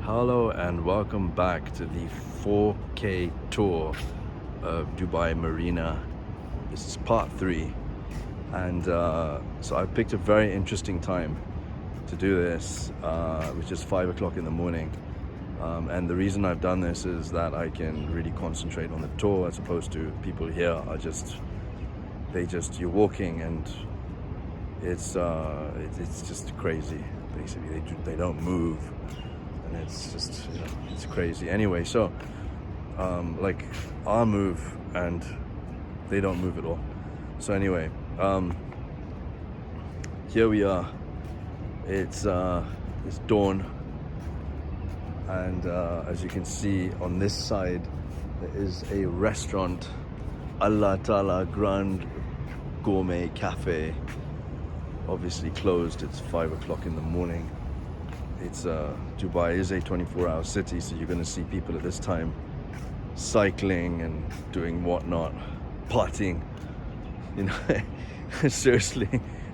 Hello and welcome back to the 4K tour of Dubai Marina. This is part 3, and so I picked a very interesting time to do this, which is 5 o'clock in the morning. And the reason I've done this is that I can really concentrate on the tour, as opposed to people here are you're walking and it's just crazy. Basically, they don't move. And it's just, it's crazy. Anyway, so like I'll move and they don't move at all. So anyway, here we are. It's dawn, and as you can see on this side, there is a restaurant, Allah Ta'ala Grand Gourmet Cafe. Obviously closed. It's 5 o'clock in the morning. It's Dubai is a 24-hour city, so you're going to see people at this time cycling and doing whatnot, partying. Seriously,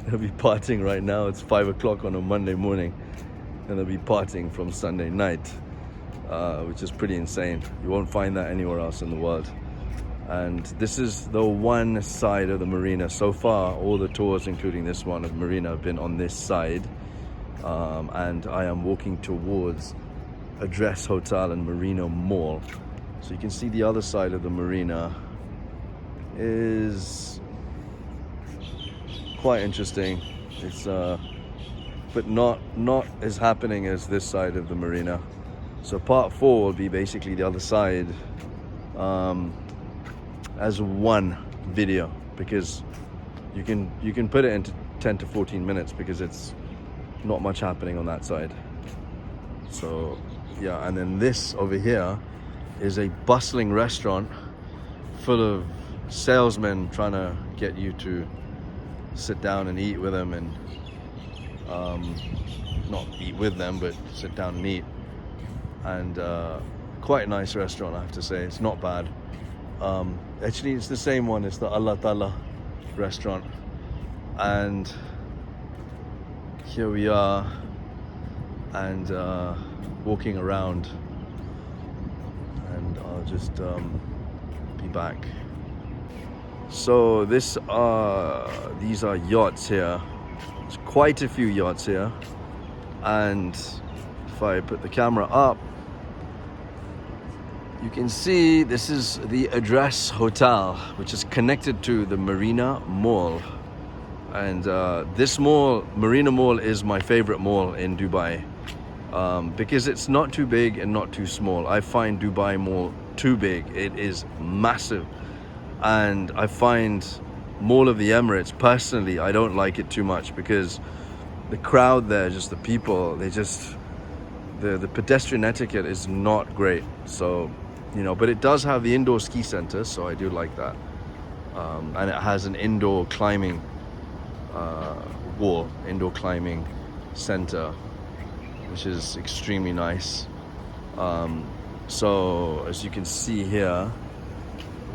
they'll be partying right now. It's 5 o'clock on a Monday morning, and they'll be partying from Sunday night, which is pretty insane. You won't find that anywhere else in the world. And this is the one side of the marina. So far, all the tours, including this one of Marina, have been on this side. And I am walking towards Address Hotel and Marina Mall. So you can see the other side of the marina is quite interesting. It's but not as happening as this side of the marina. So part 4 will be basically the other side as one video, because you can put it into 10 to 14 minutes because it's not much happening on that side. So yeah, and then this over here is a bustling restaurant full of salesmen trying to get you to sit down and eat with them, and not eat with them, but sit down and eat. And quite a nice restaurant, I have to say. It's not bad. Actually, it's the same one. It's the Allah Ta'ala restaurant. And here we are, and walking around, and I'll just be back. So these are yachts here. There's quite a few yachts here, and if I put the camera up, you can see this is the Address Hotel, which is connected to the Marina Mall. And this mall, Marina Mall, is my favorite mall in Dubai, because it's not too big and not too small. I find Dubai Mall too big. It is massive. And I find Mall of the Emirates, personally, I don't like it too much, because the crowd there, just the people, the pedestrian etiquette is not great. So, but it does have the indoor ski center, so I do like that. And it has an indoor climbing indoor climbing center, which is extremely nice. So as you can see here,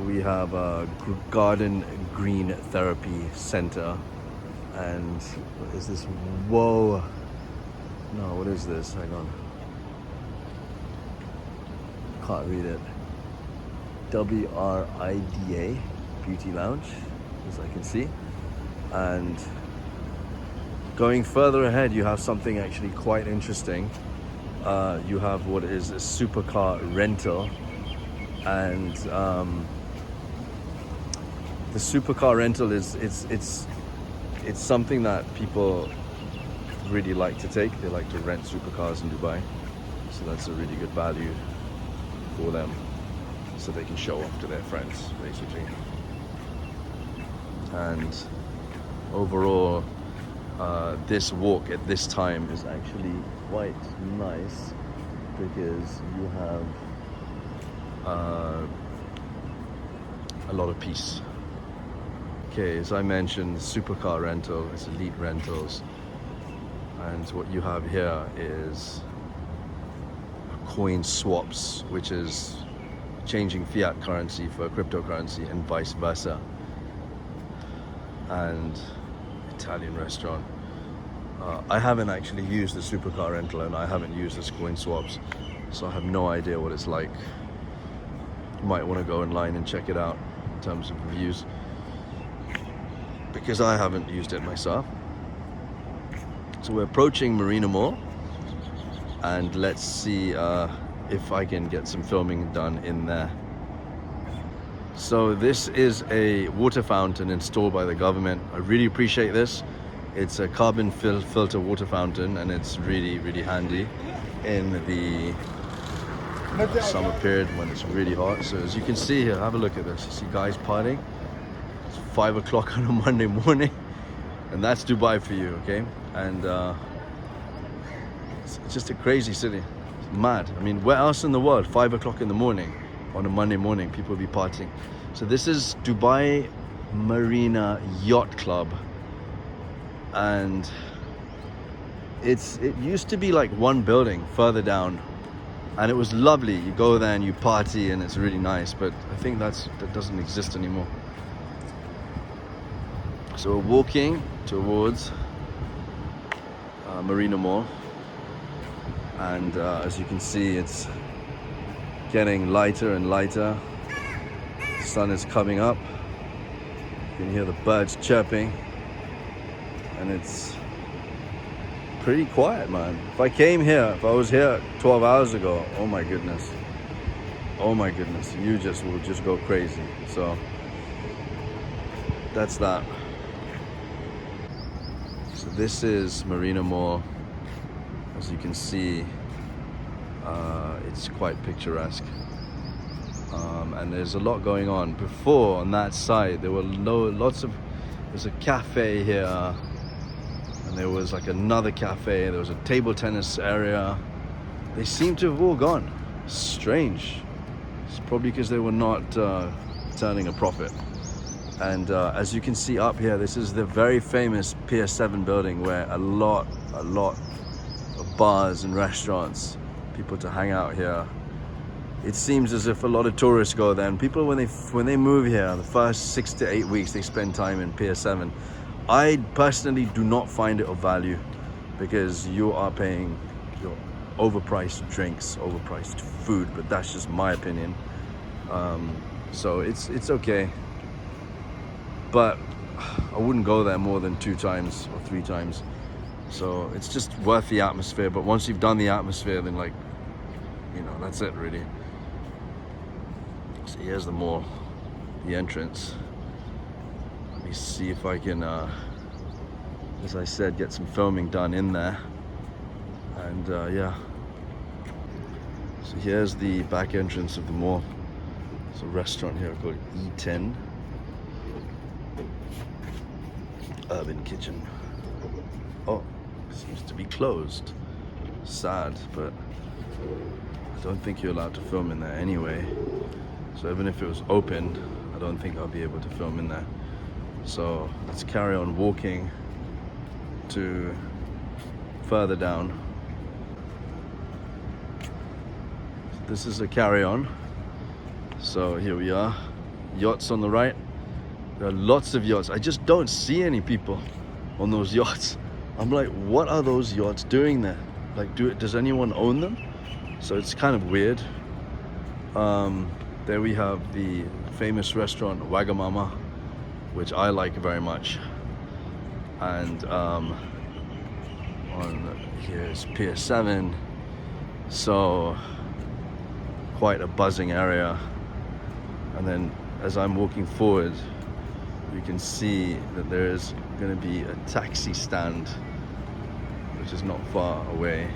we have a garden green therapy center. And what is this? Whoa, no, what is this? Hang on, can't read it. WRIDA Beauty Lounge, as I can see. And going further ahead, you have something actually quite interesting. You have what is a supercar rental, and the supercar rental is it's something that people really like to take. They like to rent supercars in Dubai, so that's a really good value for them, so they can show off to their friends, basically. And overall, this walk at this time is actually quite nice, because you have a lot of peace. Okay, as I mentioned, supercar rental, it's elite rentals, and what you have here is coin swaps, which is changing fiat currency for cryptocurrency and vice versa. And Italian restaurant. I haven't actually used the supercar rental, and I haven't used the coin swaps. so I have no idea what it's like. You might want to go online and check it out in terms of reviews, because I haven't used it myself. So we're approaching Marina Mall, and let's see if I can get some filming done in there. So this is a water fountain installed by the government. I really appreciate this. It's a carbon filter water fountain, and it's really, really handy in the summer period when it's really hot. So as you can see here, have a look at this. You see guys partying. It's 5 o'clock on a Monday morning, and that's Dubai for you, okay? And it's just a crazy city. It's mad. I mean, where else in the world, 5 o'clock in the morning on a Monday morning, people will be partying? So this is Dubai Marina Yacht Club, and it used to be like one building further down, and it was lovely. You go there and you party, and it's really nice, but I think that doesn't exist anymore. So we're walking towards Marina Mall, and as you can see, it's getting lighter and lighter. The sun is coming up. You can hear the birds chirping, and it's pretty quiet, man. If I was here 12 hours ago, oh my goodness, you will just go crazy. So that's that. So this is Marina Mall. As you can see, it's quite picturesque, and there's a lot going on. Before, on that side, there were there's a cafe here, and there was like another cafe, there was a table tennis area. They seem to have all gone. Strange. It's probably because they were not turning a profit. And as you can see up here, this is the very famous Pier 7 building, where a lot of bars and restaurants, people to hang out here. It seems as if a lot of tourists go there, and people, when they move here, the first 6 to 8 weeks they spend time in Pier 7. I personally do not find it of value, because you are paying your overpriced drinks, overpriced food, but that's just my opinion. So it's okay, but I wouldn't go there more than 2 times or 3 times. So it's just worth the atmosphere. But once you've done the atmosphere, then, like, you know, that's it really. So here's the mall, the entrance. Let me see if I can, as I said, get some filming done in there. And yeah. So here's the back entrance of the mall. There's a restaurant here called E10 Urban Kitchen. Oh, it seems to be closed. Sad, but I don't think you're allowed to film in there anyway. So even if it was open, I don't think I'll be able to film in there. So let's carry on walking to further down. So this is a carry-on. So here we are. Yachts on the right. There are lots of yachts. I just don't see any people on those yachts. I'm like, what are those yachts doing there? Like, does anyone own them? So it's kind of weird. There we have the famous restaurant Wagamama, which I like very much. And on here's Pier 7. So quite a buzzing area. And then as I'm walking forward, you can see that there is going to be a taxi stand, which is not far away.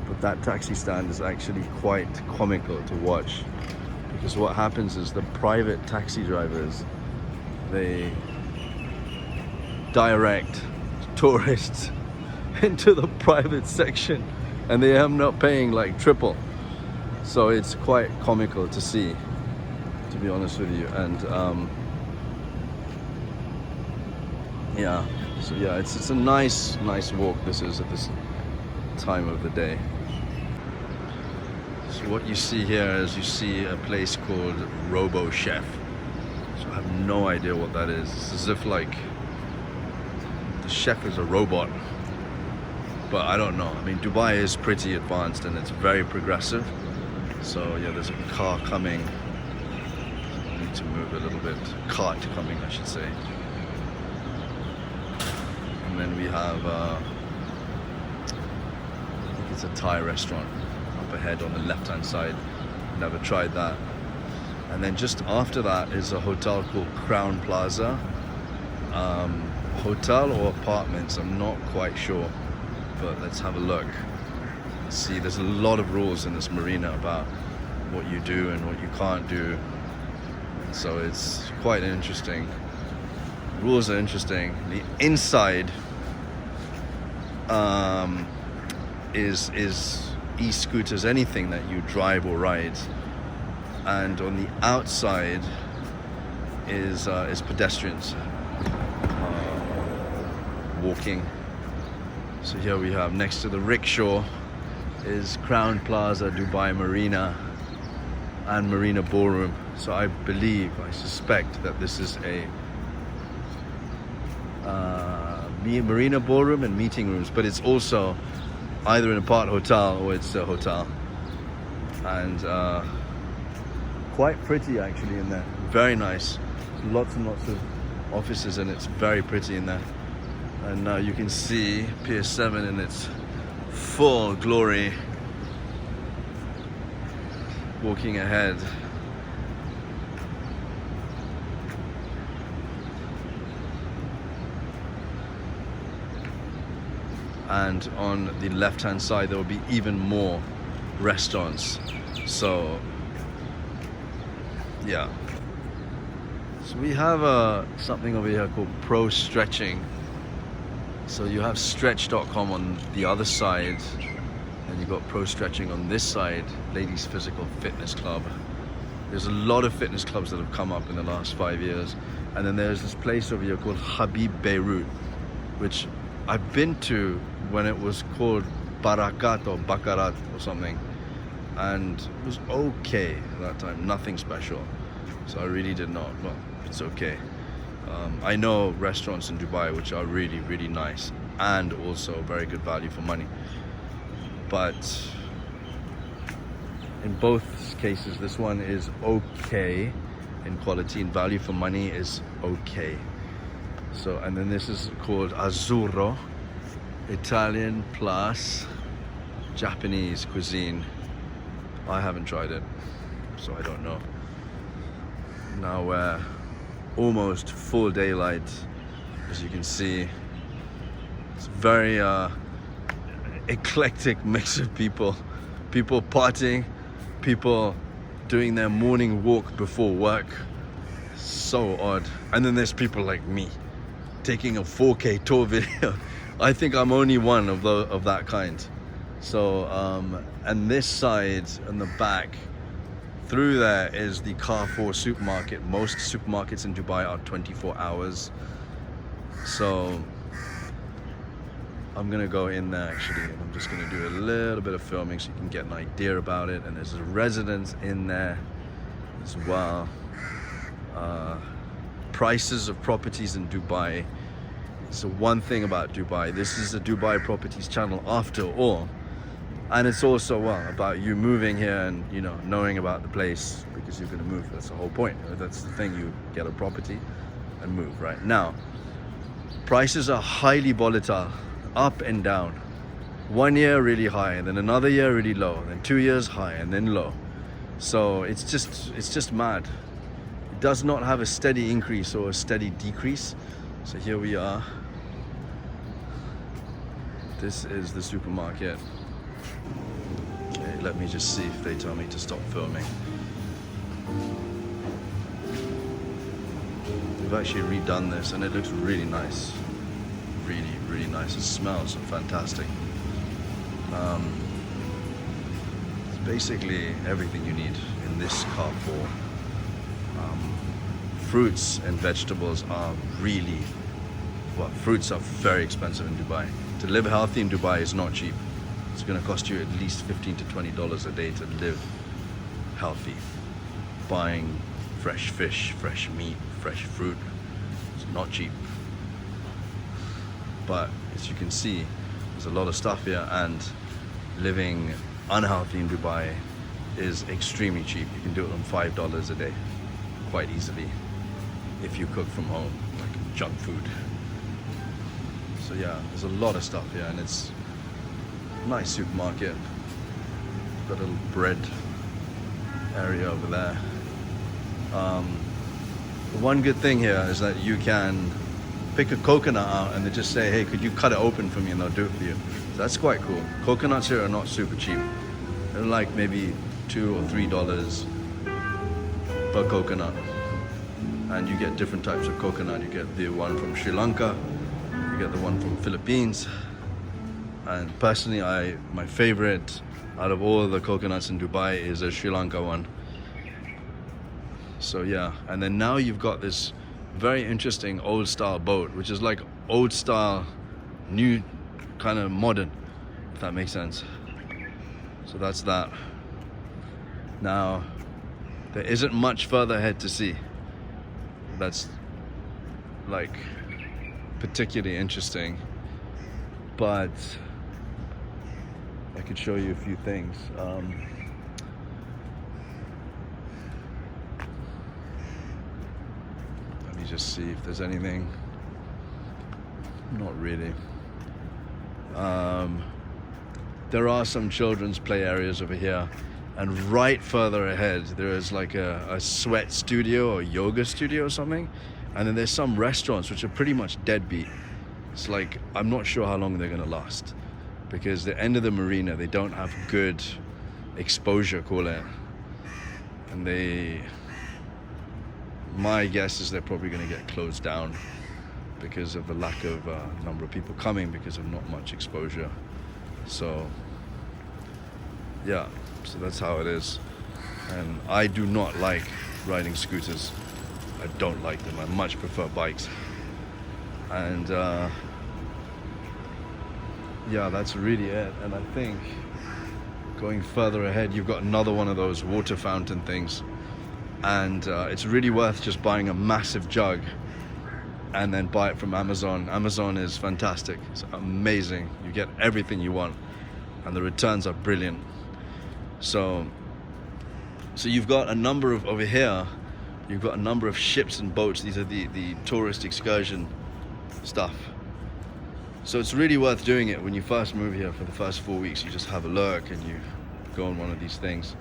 But that taxi stand is actually quite comical to watch, because what happens is the private taxi drivers, they direct tourists into the private section, and they end up paying like triple. So it's quite comical to see, to be honest with you. And yeah, so yeah, it's a nice walk this is at this time of the day. So what you see here is, you see a place called Robo Chef. So I have no idea what that is. It's as if like the chef is a robot. But I don't know. I mean, Dubai is pretty advanced and it's very progressive. So yeah, there's a car coming. I need to move a little bit. Cart coming, I should say. And then we have, I think it's a Thai restaurant up ahead on the left-hand side. Never tried that. And then just after that is a hotel called Crown Plaza. Hotel or apartments, I'm not quite sure. But let's have a look. See, there's a lot of rules in this marina about what you do and what you can't do. So it's quite interesting. Rules are interesting. The inside is e-scooters, anything that you drive or ride. And on the outside is pedestrians walking. So here we have, next to the rickshaw is Crown Plaza, Dubai Marina and Marina Ballroom. So I suspect that this is a Marina Ballroom and meeting rooms, but it's also either an apart hotel or it's a hotel. And quite pretty actually in there, very nice. Lots and lots of offices and it's very pretty in there. And now you can see Pier 7 in its full glory walking ahead. And on the left hand side there will be even more restaurants. So yeah. So we have something over here called Pro Stretching. So you have stretch.com on the other side, and you've got Pro Stretching on this side, Ladies Physical Fitness Club. There's a lot of fitness clubs that have come up in the last 5 years. And then there's this place over here called Habib Beirut, which I've been to when it was called Barakat or Bakarat or something. And it was okay at that time, nothing special. So I really did not, well, it's okay. I know restaurants in Dubai which are really, really nice and also very good value for money. But in both cases, this one is okay in quality and value for money is okay. So, and then this is called Azzurro, Italian plus Japanese cuisine. I haven't tried it, so I don't know. Now we're almost full daylight, as you can see. It's very eclectic mix of people partying, people doing their morning walk before work. So odd. And then there's people like me taking a 4K tour video. I think I'm only one of that kind. So and this side and the back through there is the Carrefour supermarket. Most supermarkets in Dubai are 24 hours. So I'm gonna go in there actually, and I'm just gonna do a little bit of filming so you can get an idea about it. And there's a residence in there as well. Prices of properties in Dubai. So one thing about Dubai, this is a Dubai Properties channel after all. And it's also, well, about you moving here and, you know, knowing about the place because you're going to move. That's the whole point. That's the thing. You get a property and move, right? Now, prices are highly volatile, up and down. 1 year really high, and then another year really low, and then 2 years high, and then low. So it's just mad. It does not have a steady increase or a steady decrease. So here we are. This is the supermarket. Okay, let me just see if they tell me to stop filming. They've actually redone this and it looks really nice. Really, really nice. It smells fantastic. It's basically everything you need in this Carrefour. Fruits and vegetables are really, well, fruits are very expensive in Dubai. To live healthy in Dubai is not cheap. It's going to cost you at least $15 to $20 a day to live healthy. Buying fresh fish, fresh meat, fresh fruit, it's not cheap. But as you can see, There's a lot of stuff here, and living unhealthy in Dubai is extremely cheap. You can do it on $5 a day quite easily if you cook from home, like junk food. So yeah, there's a lot of stuff here, and it's a nice supermarket. Got a little bread area over there. The one good thing here is that you can pick a coconut out and they just say, hey, could you cut it open for me, and they'll do it for you. So that's quite cool. Coconuts here are not super cheap. They're like maybe $2 or $3 per coconut, and you get different types of coconut. You get the one from Sri Lanka, you get the one from Philippines, and personally my favorite out of all the coconuts in Dubai is a Sri Lanka one. So yeah, and then now you've got this very interesting old style boat, which is like old style, new, kind of modern, if that makes sense. So that's that. Now, there isn't much further ahead to see. That's like particularly interesting, but I could show you a few things. Let me just see if there's anything. Not really. There are some children's play areas over here, and right further ahead there is like a sweat studio or yoga studio or something, and then there's some restaurants which are pretty much deadbeat. It's like, I'm not sure how long they're gonna last, because the end of the marina, they don't have good exposure, call it, and my guess is they're probably gonna get closed down because of the lack of number of people coming, because of not much exposure. So yeah, so that's how it is. And I do not like riding scooters. I don't like them. I much prefer bikes. And yeah, that's really it. And I think going further ahead, you've got another one of those water fountain things, and it's really worth just buying a massive jug and then buy it from Amazon. Amazon is fantastic. It's amazing. You get everything you want, and the returns are brilliant. So you've got a number of, over here, you've got a number of ships and boats. These are the tourist excursion stuff. So it's really worth doing it when you first move here for the first 4 weeks. You just have a lurk and you go on one of these things.